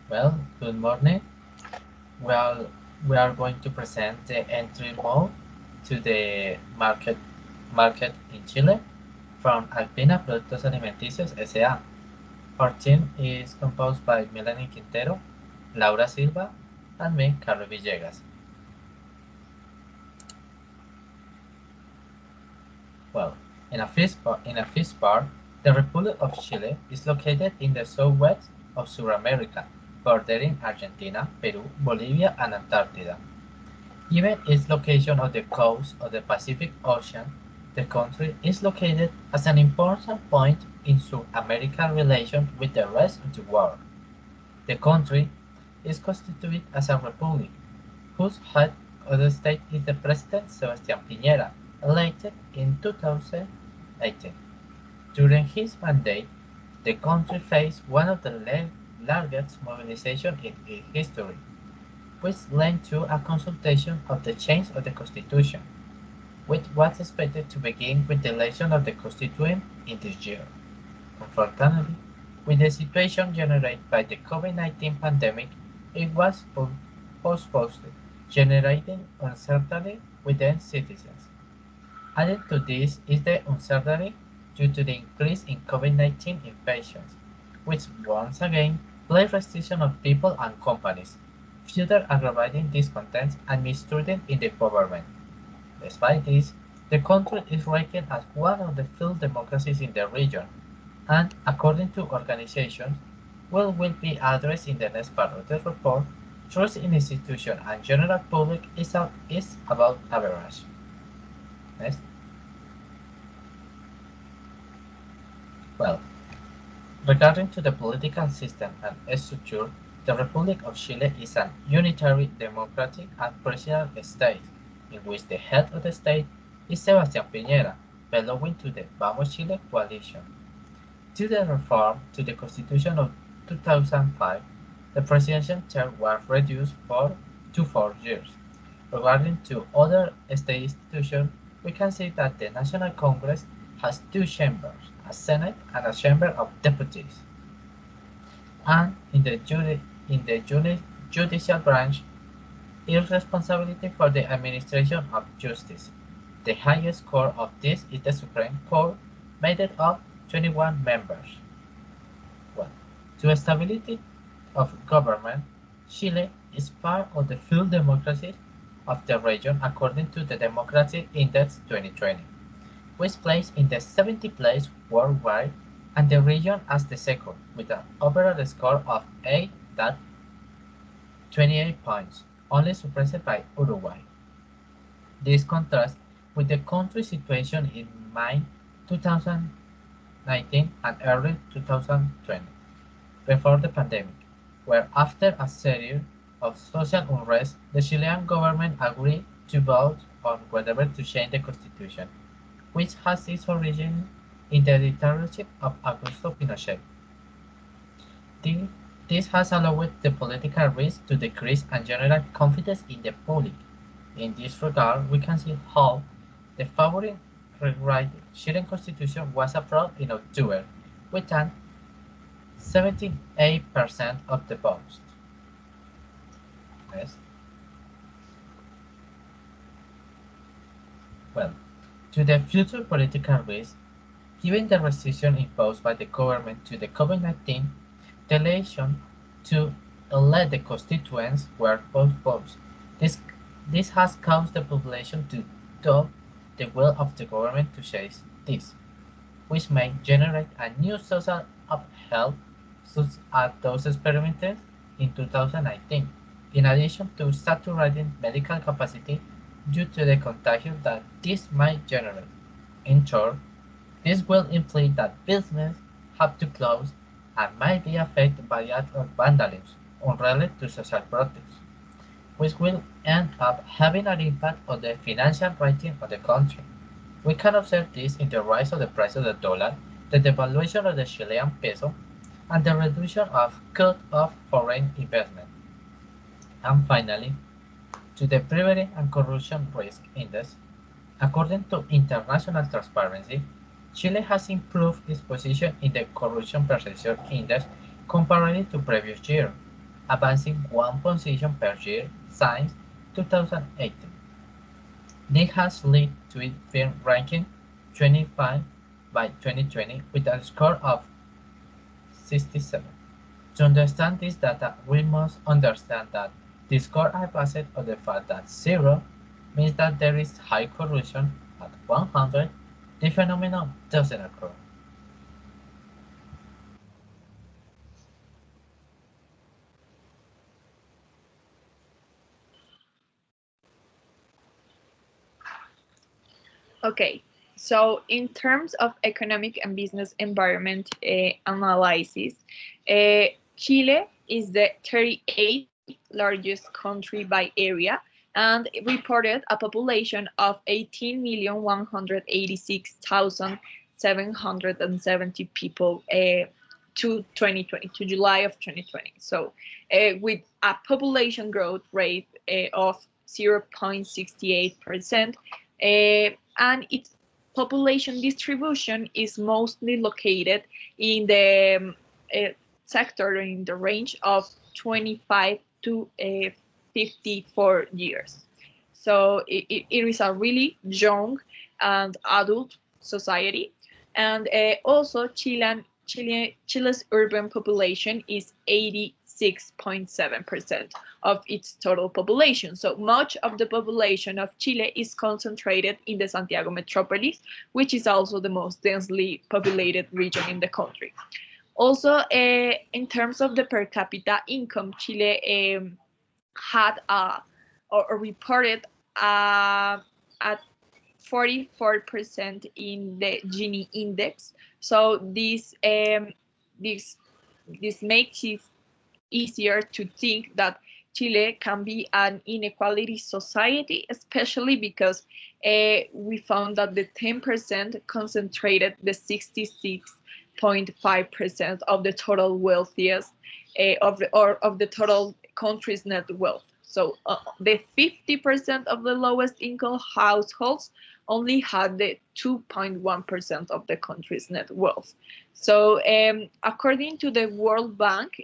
Well, good morning. Well, we are going to present the entry mode to the market in Chile from Alpina Productos Alimenticios S.A. Our team is composed by Melanie Quintero, Laura Silva, and me, Carlos Villegas. Well, in a first part, the Republic of Chile is located in the southwest of South America, bordering Argentina, Peru, Bolivia, and Antarctica. Given its location on the coast of the Pacific Ocean, the country is located as an important point in South American relations with the rest of the world. The country is constituted as a republic, whose head of the state is the President Sebastián Piñera, elected in 2018. During his mandate, the country faced one of the largest mobilizations in its history, which led to a consultation of the change of the constitution, which was expected to begin with the election of the constituent in this year. Unfortunately, with the situation generated by the COVID-19 pandemic, it was postponed, generating uncertainty within citizens. Added to this is the uncertainty due to the increase in COVID-19 infections, which once again placed restrictions on people and companies, further aggravating discontent and mistrust in the government. Despite this, the country is ranked as one of the few democracies in the region, and according to organizations, will be addressed in the next part of the report, trust in institutions and general public is about average. Next. Well, regarding to the political system and structure, the Republic of Chile is an unitary democratic and presidential state, in which the head of the state is Sebastián Piñera, belonging to the Vamos Chile coalition. Due to the reform to the Constitution of 2005, the presidential term was reduced to 4 years. Regarding to other state institutions, we can say that the National Congress has two chambers, a Senate and a Chamber of Deputies. And in the judicial branch is responsibility for the administration of justice. The highest court of this is the Supreme Court, made up of 21 members. Well, to stability of government, Chile is part of the few democracies of the region according to the Democracy Index 2020, which placed in the 70th place worldwide and the region as the second, with an overall score of 8.28 points, only surpassed by Uruguay. This contrasts with the country's situation in May 2019 and early 2020, before the pandemic, where after a series of social unrest, the Chilean government agreed to vote on whether to change the constitution, which has its origin in the dictatorship of Augusto Pinochet. Thi- This has allowed the political risk to decrease and general confidence in the public. In this regard, we can see how the favoring rewrite Chilean constitution was approved in October, with an 78% of the votes. Yes. Well, to the future political risk, given the restriction imposed by the government to the COVID-19, the election to elect the constituents were postponed. This, this has caused the population to doubt the will of the government to change this, which may generate a new social upheaval such as those experienced in 2019, in addition to saturating medical capacity due to the contagion that this might generate. In short, this will imply that businesses have to close and might be affected by acts of vandalism unrelated to social protests, which will end up having an impact on the financial rating of the country. We can observe this in the rise of the price of the dollar, the devaluation of the Chilean peso, and the reduction of cut of foreign investment. And finally, to the Bribery and Corruption Risk Index, according to International Transparency, Chile has improved its position in the Corruption Perception Index compared to previous year. advancing one position per year since 2018. This has led to it being ranked 25 by 2020 with a score of 67. To understand this data, we must understand that the score are based on the fact that 0 means that there is high corruption. At 100, the phenomenon doesn't occur. Okay, so in terms of economic and business environment analysis, Chile is the 38th largest country by area and reported a population of 18,186,770 people to 2020, to July of 2020. So with a population growth rate of 0.68%, and its population distribution is mostly located in the sector in the range of 25 to 54 years. So it is a really young and adult society. And also Chile's urban population is 86.7% of its total population. So much of the population of Chile is concentrated in the Santiago metropolis, which is also the most densely populated region in the country. Also, in terms of the per capita income, Chile had or reported at 44% in the Gini index. So this this makes it easier to think that Chile can be an inequality society, especially because we found that the 10% concentrated the 66.5% of the total wealthiest of the total country's net wealth. So the 50% of the lowest income households only had the 2.1% of the country's net wealth. So according to the World Bank,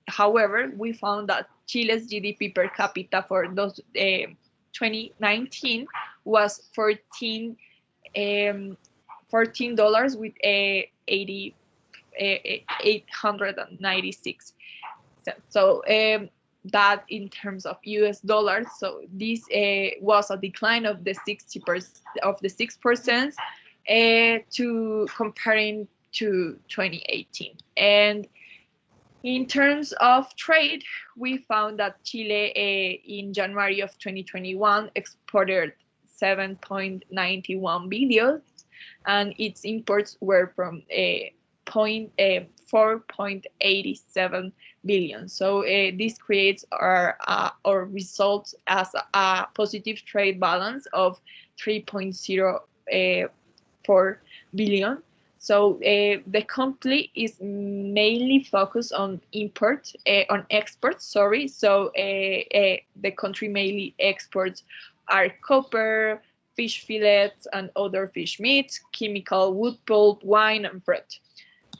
however, we found that Chile's GDP per capita for those 2019 was $14 with 896 cents. So that in terms of US dollars, so this was a decline of the 6% to comparing to 2018. And in terms of trade, we found that Chile in January of 2021 exported 7.91 billion, and its imports were from 4.87 billion. So this creates or results as a positive trade balance of 3.04 billion. So the country is mainly focused on exports. Sorry. So the country mainly exports are copper, fish fillets, and other fish meats, chemical wood pulp, wine, and fruit.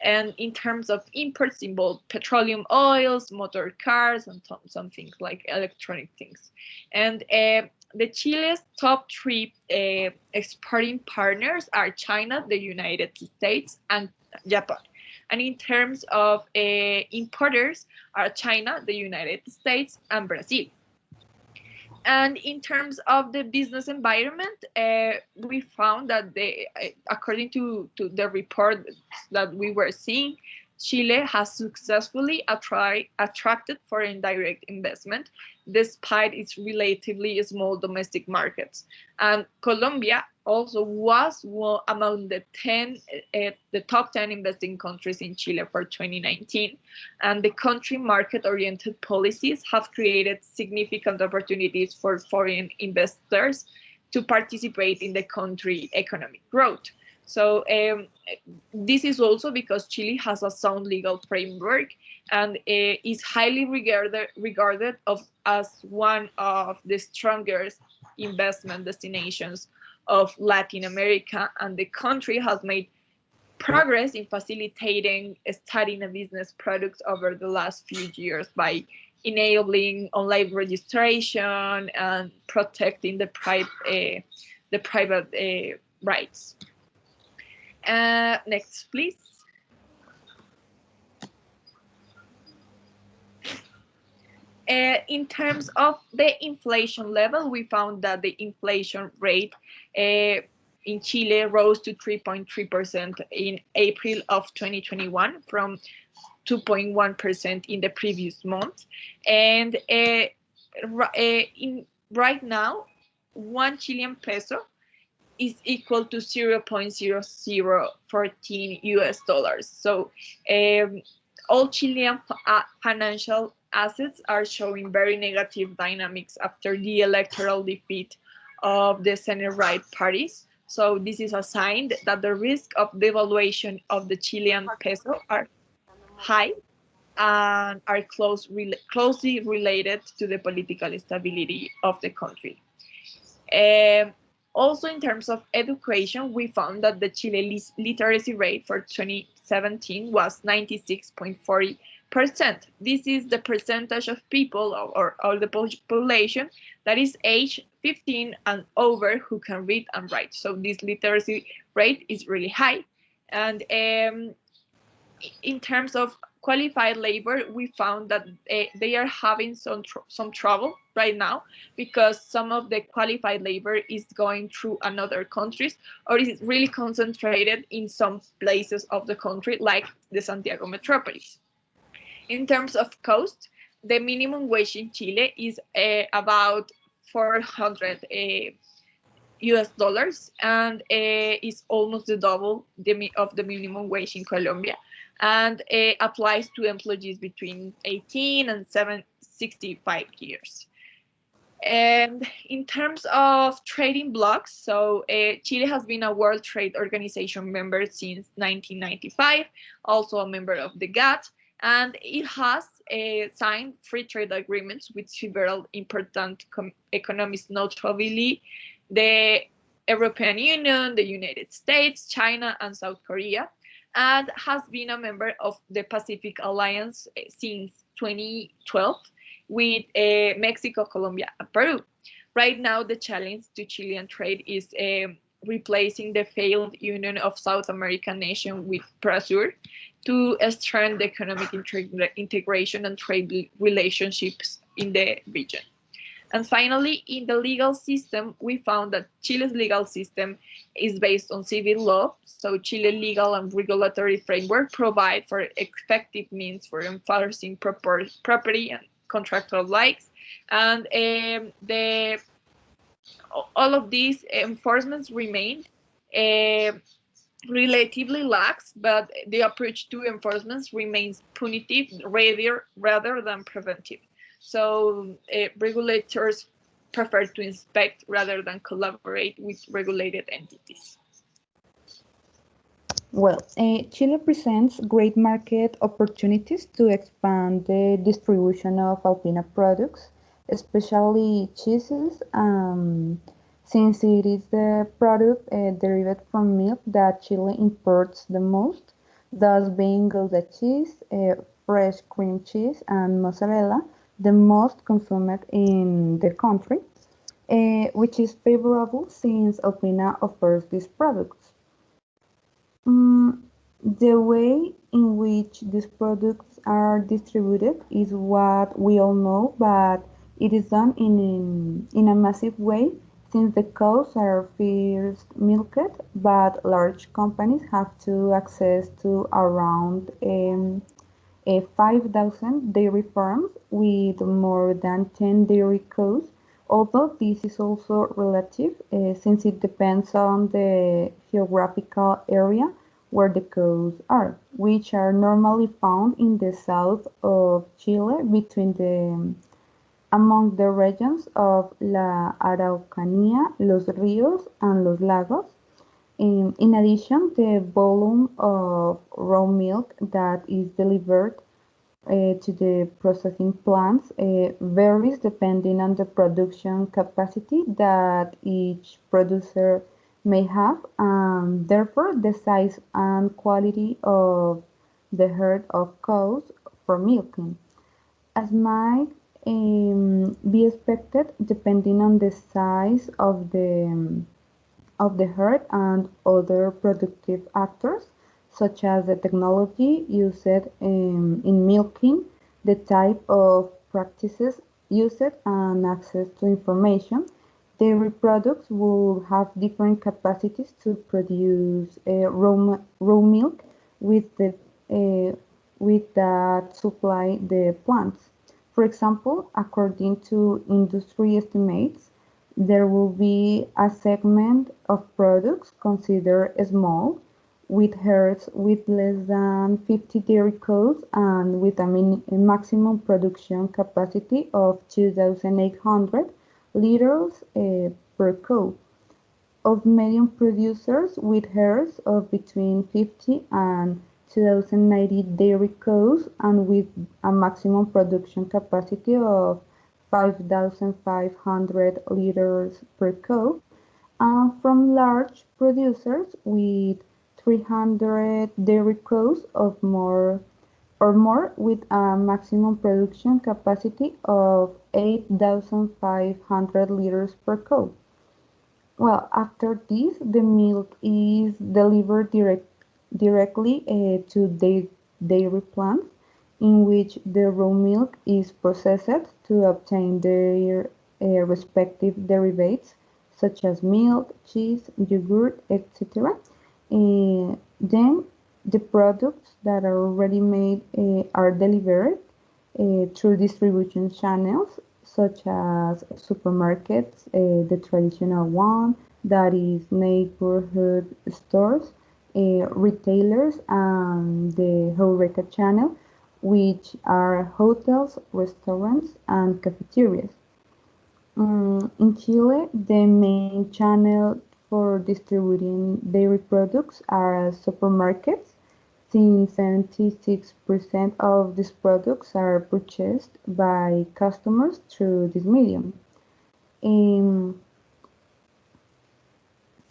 And in terms of imports, involve petroleum oils, motor cars, and some things like electronic things. And the Chile's top three exporting partners are China, the United States, and Japan. And in terms of importers are China, the United States, and Brazil. And in terms of the business environment, we found that according to the report that we were seeing, Chile has successfully attracted foreign direct investment despite its relatively small domestic markets. And Colombia also was among the top 10 investing countries in Chile for 2019. And the country market-oriented policies have created significant opportunities for foreign investors to participate in the country economic growth. So this is also because Chile has a sound legal framework and is highly regarded as one of the strongest investment destinations of Latin America, and the country has made progress in facilitating starting a business product over the last few years by enabling online registration and protecting the private rights. Next, please. In terms of the inflation level, we found that the inflation rate in Chile rose to 3.3% in April of 2021 from 2.1% in the previous month. And right now, 1 Chilean peso is equal to 0.0014 US dollars. So all Chilean financial assets are showing very negative dynamics after the electoral defeat of the center-right parties. So this is a sign that the risk of devaluation of the Chilean peso are high and are closely related to the political stability of the country. Also, in terms of education, we found that the Chile literacy rate for 2017 was 96.40%. This is the percentage of people or the population that is age 15 and over who can read and write. So this literacy rate is really high. And in terms of qualified labor, we found that they are having some trouble right now because some of the qualified labor is going through another countries or is really concentrated in some places of the country like the Santiago metropolis. In terms of cost, the minimum wage in Chile is about 400 US dollars and is almost the double of the minimum wage in Colombia, and applies to employees between 18 and 65 years. And in terms of trading blocks, so Chile has been a World Trade Organization member since 1995, also a member of the GATT, and it has signed free trade agreements with several important economies, notably the European Union, the United States, China, and South Korea, and has been a member of the Pacific Alliance since 2012 with Mexico, Colombia, and Peru. Right now, the challenge to Chilean trade is replacing the failed Union of South American nations with PRASUR to strengthen the economic integration and trade relationships in the region. And finally, in the legal system, we found that Chile's legal system is based on civil law. So Chile legal and regulatory framework provide for effective means for enforcing property and contractual rights. And all of these enforcements remain relatively lax, but the approach to enforcement remains punitive rather than preventive. So regulators prefer to inspect rather than collaborate with regulated entities. Well, Chile presents great market opportunities to expand the distribution of Alpina products, especially cheeses, since it is the product derived from milk that Chile imports the most, thus being Gouda cheese, fresh cream cheese, and mozzarella the most consumed in the country, which is favorable since Alpina offers these products. The way in which these products are distributed is what we all know, but it is done in a massive way since the cows are first milked, but large companies have to access to around 5,000 dairy farms with more than 10 dairy cows, although this is also relative since it depends on the geographical area where the cows are, which are normally found in the south of Chile among the regions of La Araucanía, Los Ríos, and Los Lagos. In addition, the volume of raw milk that is delivered to the processing plants varies depending on the production capacity that each producer may have, and therefore the size and quality of the herd of cows for milking, as might be expected depending on the size of the herd and other productive actors, such as the technology used in milking, the type of practices used, and access to information. Dairy products will have different capacities to produce raw milk with the with that supply the plants. For example, according to industry estimates, there will be a segment of products considered small, with herds with less than 50 dairy cows and with a maximum production capacity of 2,800 liters per cow, of medium producers with herds of between 50 and 2,090 dairy cows and with a maximum production capacity of 5,500 liters per cow, and from large producers with 300 dairy cows or more with a maximum production capacity of 8,500 liters per cow. Well, after this, the milk is delivered directly to the dairy plants, in which the raw milk is processed to obtain their respective derivatives, such as milk, cheese, yogurt, etc. Then the products that are already made are delivered through distribution channels such as supermarkets, the traditional one, that is neighborhood stores, retailers, and the HoReCa channel, which are hotels, restaurants, and cafeterias. In Chile, the main channel for distributing dairy products are supermarkets, since 76% of these products are purchased by customers through this medium. Um,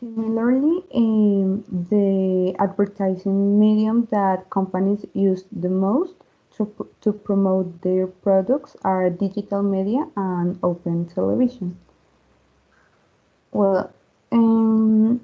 Similarly, the advertising medium that companies use the most to promote their products are digital media and open television. Well, on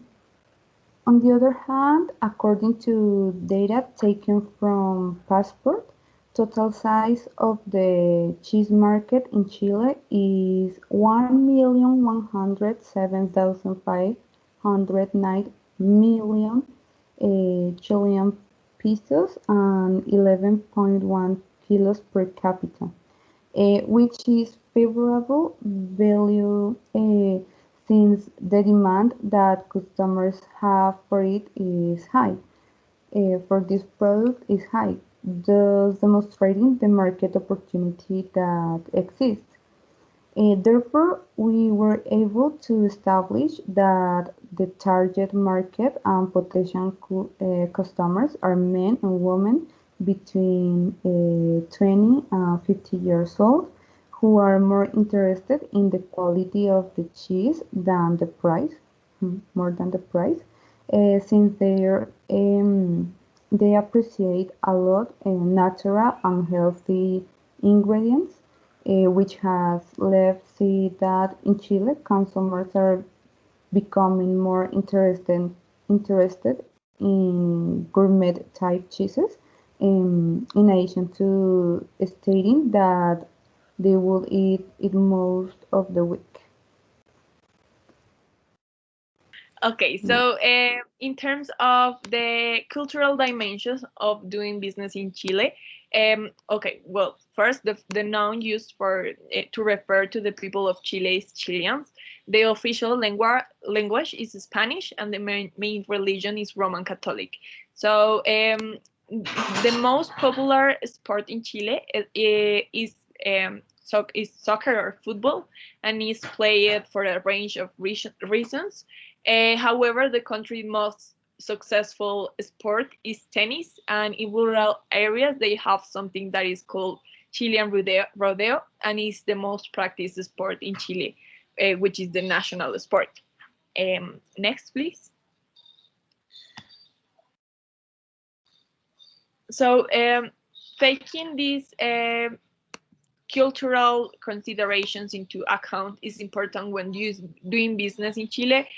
the other hand, according to data taken from Passport, total size of the cheese market in Chile is 1,107,509 million Chilean pesos and 11.1 kilos per capita, which is favorable value since the demand that customers have for it is high. For this product is high, thus demonstrating the market opportunity that exists. Therefore, we were able to establish that the target market and potential customers are men and women between 20 and 50 years old, who are more interested in the quality of the cheese than the price, more than the price, since they appreciate a lot natural and healthy ingredients, which has left see that in Chile consumers are becoming more interested in gourmet type cheeses, in addition to stating that they will eat it most of the week. Okay, so in terms of the cultural dimensions of doing business in Chile, okay, well, first, the noun used for to refer to the people of Chile is Chileans. The official language is Spanish, and the main religion is Roman Catholic. So the most popular sport in Chile is soccer or football, and is played for a range of reasons. However, the country's most successful sport is tennis, and in rural areas they have something that is called Chilean rodeo, and is the most practiced sport in Chile, which is the national sport. Next, please. So taking these cultural considerations into account is important when doing business in Chile,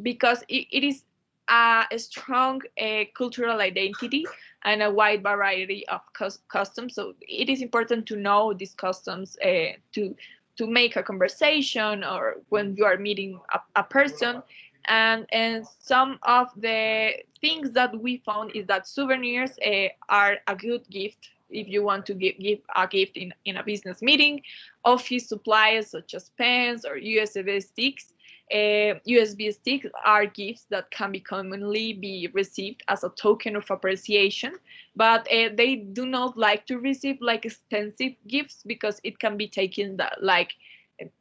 because it is a strong cultural identity and a wide variety of customs. So it is important to know these customs to make a conversation or when you are meeting a person. And some of the things that we found is that souvenirs are a good gift if you want to give a gift in a business meeting. Office supplies such as pens or USB sticks. USB sticks are gifts that can be commonly be received as a token of appreciation, but they do not like to receive like expensive gifts because it can be taken that like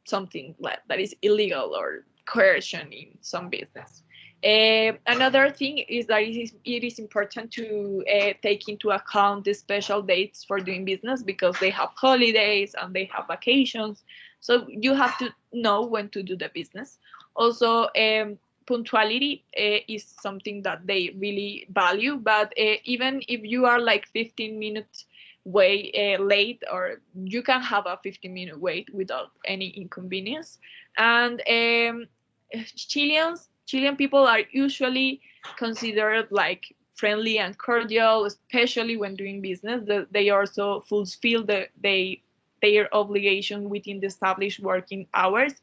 something that is illegal or coercion in some business. Another thing is that it is important to take into account the special dates for doing business because they have holidays and they have vacations. So you have to know when to do the business. Also, punctuality is something that they really value, but even if you are like 15 minutes late, or you can have a 15-minute wait without any inconvenience. And Chilean people are usually considered like friendly and cordial, especially when doing business. They also fulfill their obligation within the established working hours,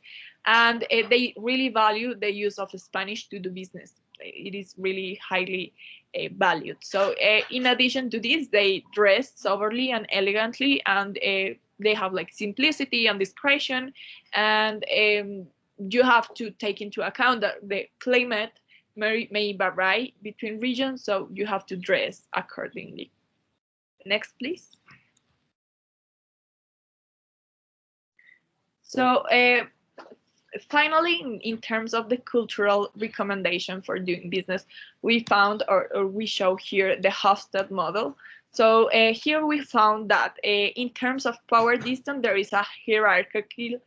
and they really value the use of Spanish to do business. It is really highly valued. So in addition to this, they dress soberly and elegantly, and they have like simplicity and discretion. And you have to take into account that the climate may vary between regions, so you have to dress accordingly. Next, please. So finally, in terms of the cultural recommendation for doing business, we found, or we show here, the Hofstede model. So here we found that in terms of power distance, there is a hierarchical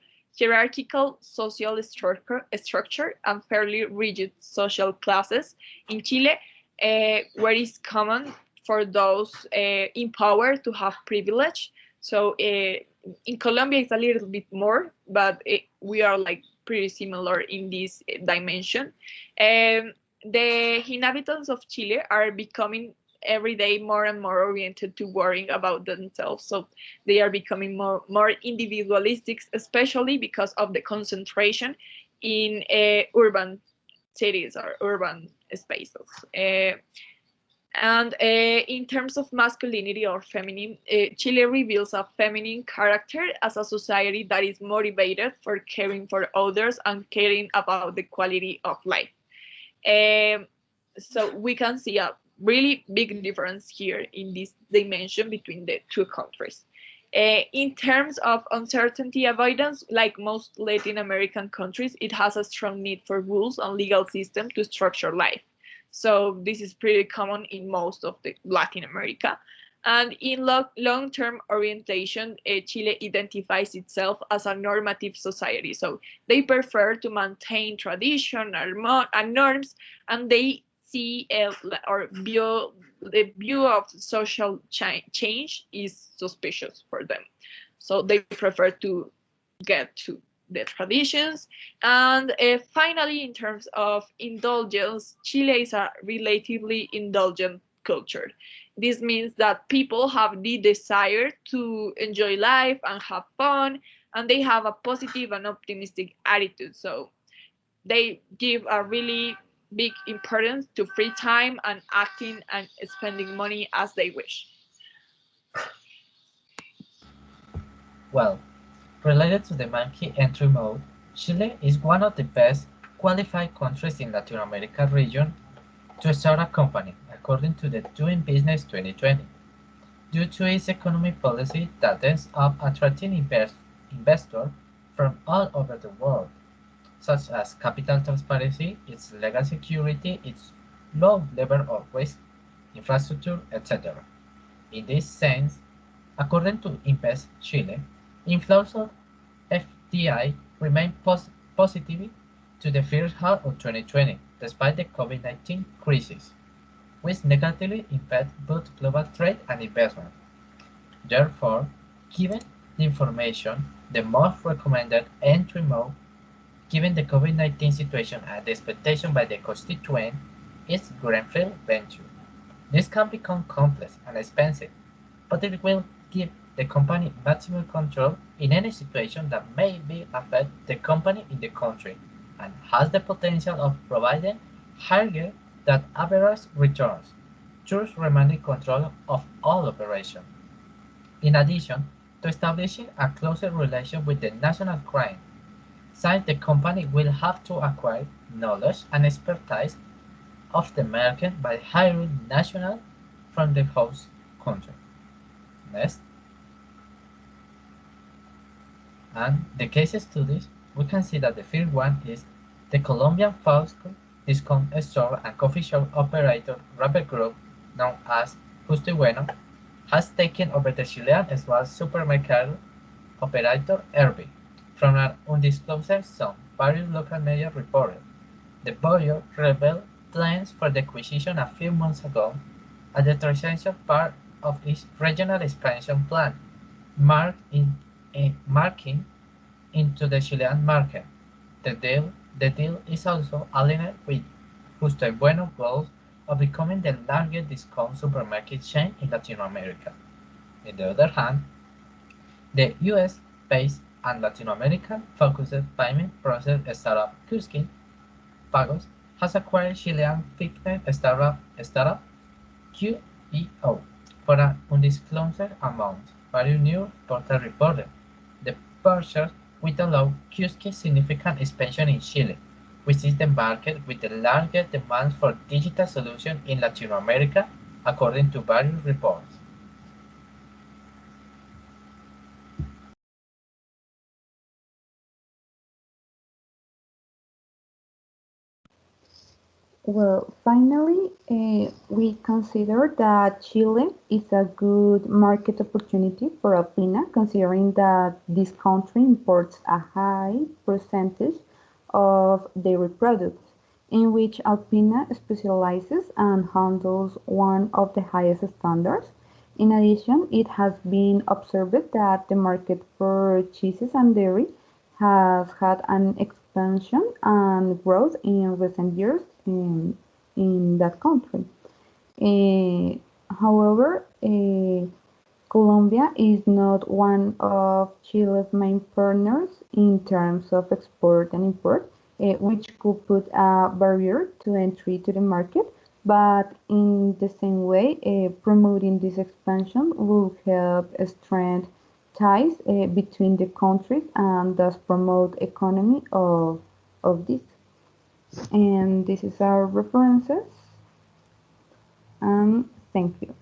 social structure and fairly rigid social classes in Chile, where it's common for those in power to have privilege. So in Colombia, it's a little bit more, but we are like pretty similar in this dimension. The inhabitants of Chile are becoming every day more and more oriented to worrying about themselves. So they are becoming more individualistic, especially because of the concentration in urban cities or urban spaces. And in terms of masculinity or feminine, Chile reveals a feminine character as a society that is motivated for caring for others and caring about the quality of life. So we can see a really big difference here in this dimension between the two countries. In terms of uncertainty avoidance, like most Latin American countries, it has a strong need for rules and legal system to structure life. So this is pretty common in most of the Latin America. And in long-term orientation, Chile identifies itself as a normative society. So they prefer to maintain tradition and norms, and they see or view the view of social change is suspicious for them. So they prefer to get to the traditions. And finally, in terms of indulgence, Chile is a relatively indulgent culture. This means that people have the desire to enjoy life and have fun, and they have a positive and optimistic attitude. So they give a really big importance to free time and acting and spending money as they wish. Well, related to the monkey entry mode, Chile is one of the best qualified countries in Latin America region to start a company, according to the Doing Business 2020, due to its economic policy that ends up attracting investors from all over the world, such as capital transparency, its legal security, its low level of risk, infrastructure, etc. In this sense, according to Invest Chile, inflows of FDI remain positive to the first half of 2020, despite the COVID-19 crisis, which negatively impacted both global trade and investment. Therefore, given the information, the most recommended entry mode, given the COVID-19 situation and the expectation by the constituent, is greenfield venture. This can become complex and expensive, but it will give the company maximum control in any situation that may be affect the company in the country and has the potential of providing higher than average returns, thus remaining control of all operations. In addition to establishing a closer relation with the national client, since the company will have to acquire knowledge and expertise of the market by hiring national from the host country. Next, and the case studies, we can see that the first one is the Colombian fast discount store and coffee shop operator Rapper Group, known as Justo y Bueno, has taken over the Chilean small supermarket operator Herbie. From an undisclosed sum, various local media reported the buyer revealed plans for the acquisition a few months ago as the transaction part of its regional expansion plan, marking into the Chilean market. The deal is also aligned with Justo y Bueno goals of becoming the largest discount supermarket chain in Latin America. On the other hand, the US-based and Latin American-focused payment process startup Cuskin Pagos has acquired Chilean fintech startup QEO for an undisclosed amount, various news portals reported. The purchase will allow Cuskin's significant expansion in Chile, which is the market with the largest demand for digital solutions in Latin America, according to various reports. Well, finally, we consider that Chile is a good market opportunity for Alpina, considering that this country imports a high percentage of dairy products, in which Alpina specializes and handles one of the highest standards. In addition, it has been observed that the market for cheeses and dairy has had an expansion and growth in recent years in that country. Eh, However, Colombia is not one of Chile's main partners in terms of export and import, which could put a barrier to entry to the market. But in the same way, promoting this expansion will help strengthen ties between the countries and thus promote economy of this. And this is our references. And thank you.